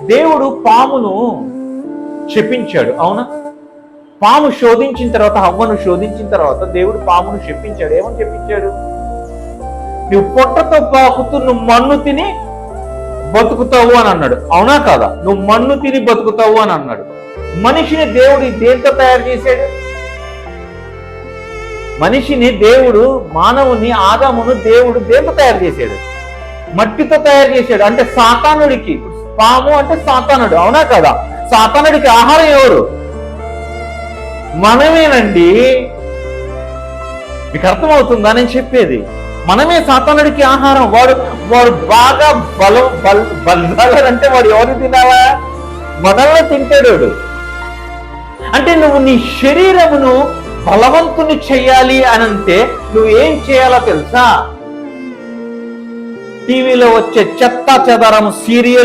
దేవుడు పామును శపించాడు, అవునా? పాము శోధించిన తర్వాత, హవ్వను శోధించిన తర్వాత దేవుడు పామును శపించాడు. ఏమని చెప్పించాడు? నువ్వు పొట్టతో పాకుతూ నువ్వు మన్ను తిని బతుకుతావు అని అన్నాడు, అవునా కాదా? నువ్వు మన్ను తిని బతుకుతావు అని అన్నాడు. మనిషిని దేవుడు దేంతో తయారు చేశాడు? మనిషిని దేవుడు, మానవుని, ఆదామును దేవుడు దేంతో తయారు చేశాడు? మట్టితో తయారు చేశాడు. అంటే సాతానుడికి, పాము అంటే సాతానుడు, అవునా కదా? సాతానుడికి ఆహారం ఎవరు? మనమేనండి. మీకు అర్థమవుతుందా నేను చెప్పేది? మనమే సాతానుడికి ఆహారం. వాడు బాగా బలగాలంటే వాడు ఎవరు తినాలా? మనల్ని తింటాడు. అంటే నువ్వు నీ శరీరమును బలవంతుని చెయ్యాలి అనంటే నువ్వు ఏం చేయాలో తెలుసా? టీవీలో వచ్చే చెత్త చెదారం సీరియల్